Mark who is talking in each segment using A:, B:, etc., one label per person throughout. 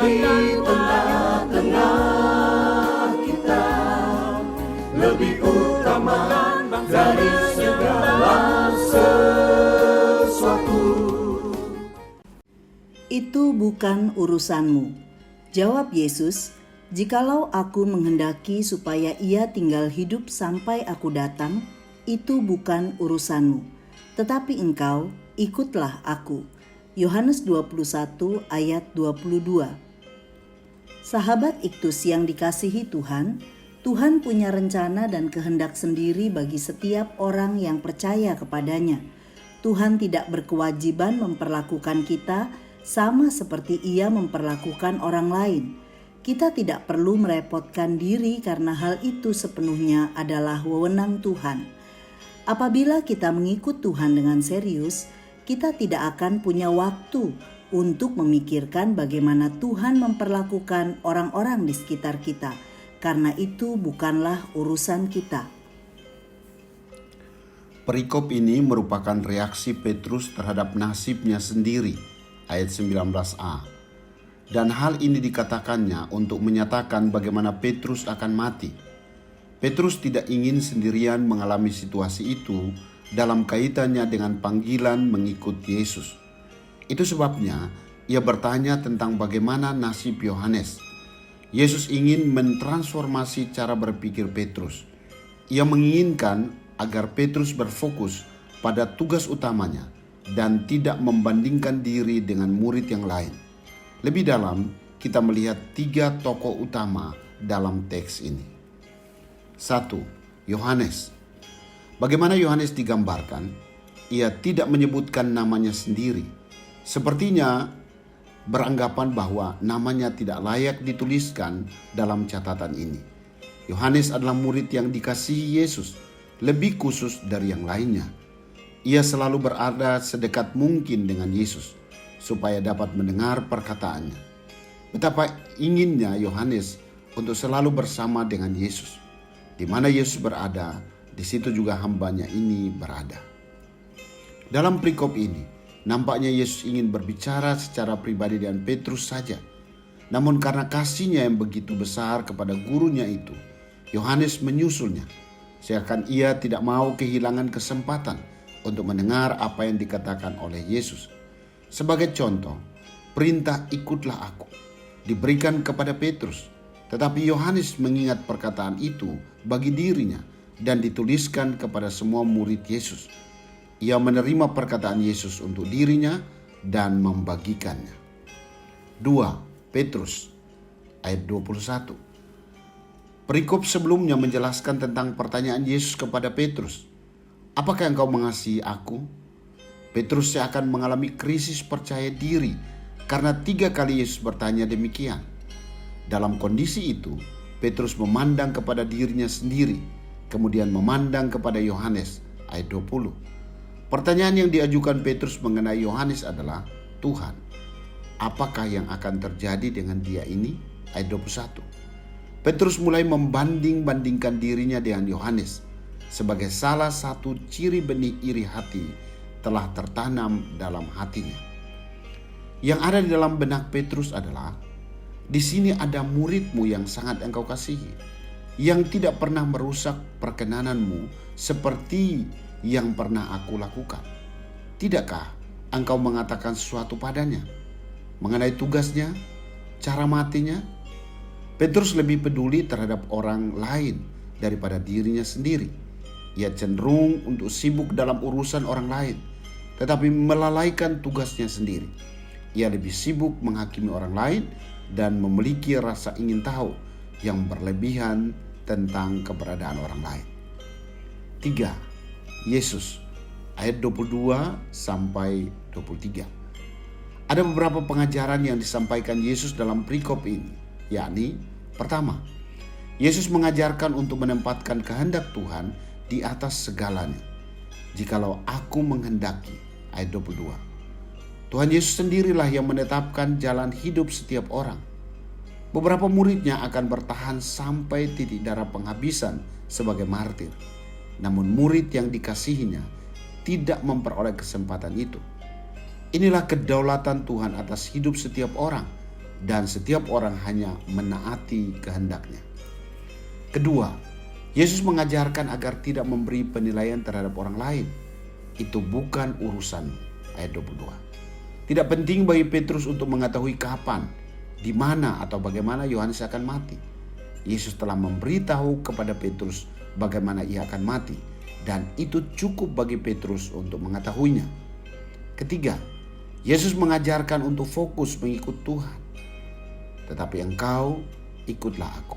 A: di tengah-tengah kita, lebih utama dari segala sesuatu.
B: Itu bukan urusanmu, jawab Yesus. Jikalau aku menghendaki supaya ia tinggal hidup sampai aku datang, itu bukan urusanmu. Tetapi engkau, ikutlah aku. Yohanes 21 ayat 22. Sahabat Iktus yang dikasihi Tuhan, Tuhan punya rencana dan kehendak sendiri bagi setiap orang yang percaya kepadanya. Tuhan tidak berkewajiban memperlakukan kita sama seperti Ia memperlakukan orang lain. Kita tidak perlu merepotkan diri karena hal itu sepenuhnya adalah wewenang Tuhan. Apabila kita mengikut Tuhan dengan serius, kita tidak akan punya waktu untuk memikirkan bagaimana Tuhan memperlakukan orang-orang di sekitar kita, karena itu bukanlah urusan kita.
C: Perikop ini merupakan reaksi Petrus terhadap nasibnya sendiri, ayat 19a. Dan hal ini dikatakannya untuk menyatakan bagaimana Petrus akan mati. Petrus tidak ingin sendirian mengalami situasi itu dalam kaitannya dengan panggilan mengikut Yesus. Itu sebabnya ia bertanya tentang bagaimana nasib Yohanes. Yesus ingin mentransformasi cara berpikir Petrus. Ia menginginkan agar Petrus berfokus pada tugas utamanya dan tidak membandingkan diri dengan murid yang lain. Lebih dalam, kita melihat 3 tokoh utama dalam teks ini. 1. Yohanes. Bagaimana Yohanes digambarkan? Ia tidak menyebutkan namanya sendiri. Sepertinya beranggapan bahwa namanya tidak layak dituliskan dalam catatan ini. Yohanes adalah murid yang dikasihi Yesus, lebih khusus dari yang lainnya. Ia selalu berada sedekat mungkin dengan Yesus, supaya dapat mendengar perkataannya. Betapa inginnya Yohanes untuk selalu bersama dengan Yesus. Di mana Yesus berada, di situ juga hambanya ini berada. Dalam perikop ini, nampaknya Yesus ingin berbicara secara pribadi dengan Petrus saja. Namun karena kasihnya yang begitu besar kepada gurunya itu, Yohanes menyusulnya. Seakan ia tidak mau kehilangan kesempatan untuk mendengar apa yang dikatakan oleh Yesus. Sebagai contoh, perintah ikutlah aku diberikan kepada Petrus, tetapi Yohanes mengingat perkataan itu bagi dirinya dan dituliskan kepada semua murid Yesus. Ia menerima perkataan Yesus untuk dirinya dan membagikannya. 2. Petrus ayat 21. Perikop sebelumnya menjelaskan tentang pertanyaan Yesus kepada Petrus. Apakah engkau mengasihi aku? Petrus akan mengalami krisis percaya diri karena 3 kali Yesus bertanya demikian. Dalam kondisi itu, Petrus memandang kepada dirinya sendiri, kemudian memandang kepada Yohanes, ayat 20. Pertanyaan yang diajukan Petrus mengenai Yohanes adalah, Tuhan, apakah yang akan terjadi dengan dia ini? Ayat 21. Petrus mulai membanding-bandingkan dirinya dengan Yohanes sebagai salah satu ciri benih iri hati telah tertanam dalam hatinya. Yang ada di dalam benak Petrus adalah, di sini ada muridmu yang sangat engkau kasihi, yang tidak pernah merusak perkenananmu seperti yang pernah aku lakukan. Tidakkah engkau mengatakan sesuatu padanya mengenai tugasnya, cara matinya? Petrus lebih peduli terhadap orang lain daripada dirinya sendiri. Ia cenderung untuk sibuk dalam urusan orang lain, tetapi melalaikan tugasnya sendiri. Ia lebih sibuk menghakimi orang lain dan memiliki rasa ingin tahu yang berlebihan tentang keberadaan orang lain. 3. Yesus ayat 22 sampai 23. Ada beberapa pengajaran yang disampaikan Yesus dalam perikop ini, yakni pertama, Yesus mengajarkan untuk menempatkan kehendak Tuhan di atas segalanya. Jikalau aku menghendaki, ayat 22. Tuhan Yesus sendirilah yang menetapkan jalan hidup setiap orang. Beberapa muridnya akan bertahan sampai titik darah penghabisan sebagai martir. Namun murid yang dikasihinya tidak memperoleh kesempatan itu. Inilah kedaulatan Tuhan atas hidup setiap orang, dan setiap orang hanya menaati kehendaknya. Kedua, Yesus mengajarkan agar tidak memberi penilaian terhadap orang lain. Itu bukan urusan. Ayat 22. Tidak penting bagi Petrus untuk mengetahui kapan, di mana atau bagaimana Yohanes akan mati. Yesus telah memberitahu kepada Petrus bagaimana ia akan mati, dan itu cukup bagi Petrus untuk mengetahuinya. Ketiga, Yesus mengajarkan untuk fokus mengikut Tuhan. Tetapi engkau ikutlah aku.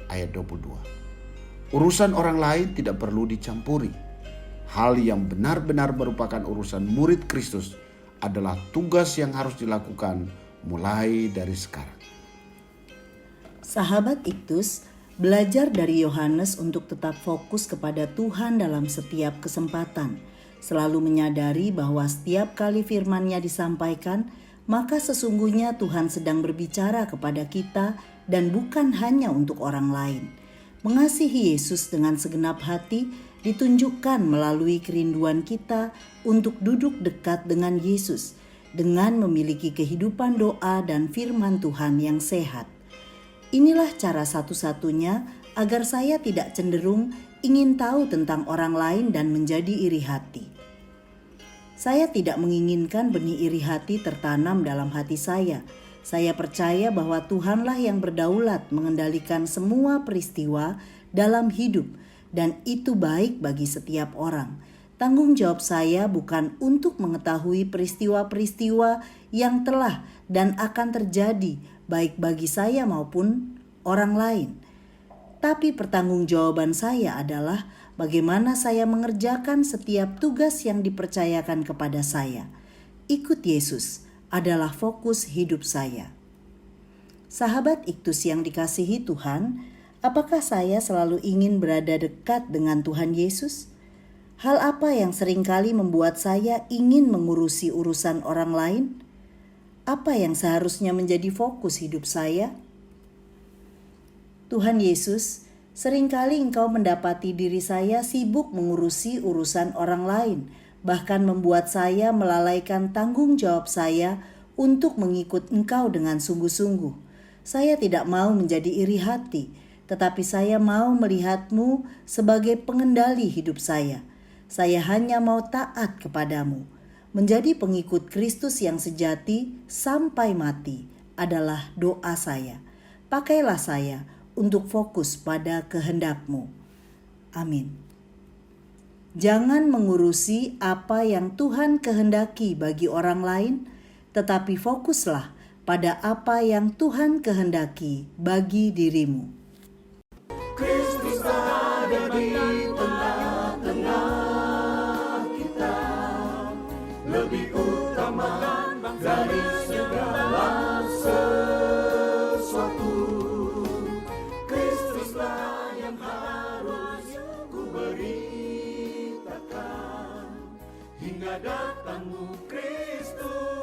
C: Ayat 22. Urusan orang lain tidak perlu dicampuri. Hal yang benar-benar merupakan urusan murid Kristus adalah tugas yang harus dilakukan mulai dari sekarang.
B: Sahabat Iktus belajar dari Yohanes untuk tetap fokus kepada Tuhan dalam setiap kesempatan, selalu menyadari bahwa setiap kali firman-Nya disampaikan, maka sesungguhnya Tuhan sedang berbicara kepada kita dan bukan hanya untuk orang lain. Mengasihi Yesus dengan segenap hati ditunjukkan melalui kerinduan kita untuk duduk dekat dengan Yesus, dengan memiliki kehidupan doa dan firman Tuhan yang sehat. Inilah cara satu-satunya agar saya tidak cenderung ingin tahu tentang orang lain dan menjadi iri hati. Saya tidak menginginkan benih iri hati tertanam dalam hati saya. Saya percaya bahwa Tuhanlah yang berdaulat mengendalikan semua peristiwa dalam hidup, dan itu baik bagi setiap orang. Tanggung jawab saya bukan untuk mengetahui peristiwa-peristiwa yang telah dan akan terjadi, baik bagi saya maupun orang lain. Tapi pertanggungjawaban saya adalah bagaimana saya mengerjakan setiap tugas yang dipercayakan kepada saya. Ikut Yesus adalah fokus hidup saya. Sahabat Iktus yang dikasihi Tuhan, apakah saya selalu ingin berada dekat dengan Tuhan Yesus? Hal apa yang seringkali membuat saya ingin mengurusi urusan orang lain? Apa yang seharusnya menjadi fokus hidup saya? Tuhan Yesus, seringkali Engkau mendapati diri saya sibuk mengurusi urusan orang lain, bahkan membuat saya melalaikan tanggung jawab saya untuk mengikut Engkau dengan sungguh-sungguh. Saya tidak mau menjadi iri hati, tetapi saya mau melihat-Mu sebagai pengendali hidup saya. Saya hanya mau taat kepadamu. Menjadi pengikut Kristus yang sejati sampai mati adalah doa saya. Pakailah saya untuk fokus pada kehendak-Mu. Amin. Jangan mengurusi apa yang Tuhan kehendaki bagi orang lain, tetapi fokuslah pada apa yang Tuhan kehendaki bagi dirimu.
A: Kristus ada di tengah-tengah kita, lebih utama dari segala sesuatu. Kristuslah yang harus ku beritakan hingga datangmu Kristus.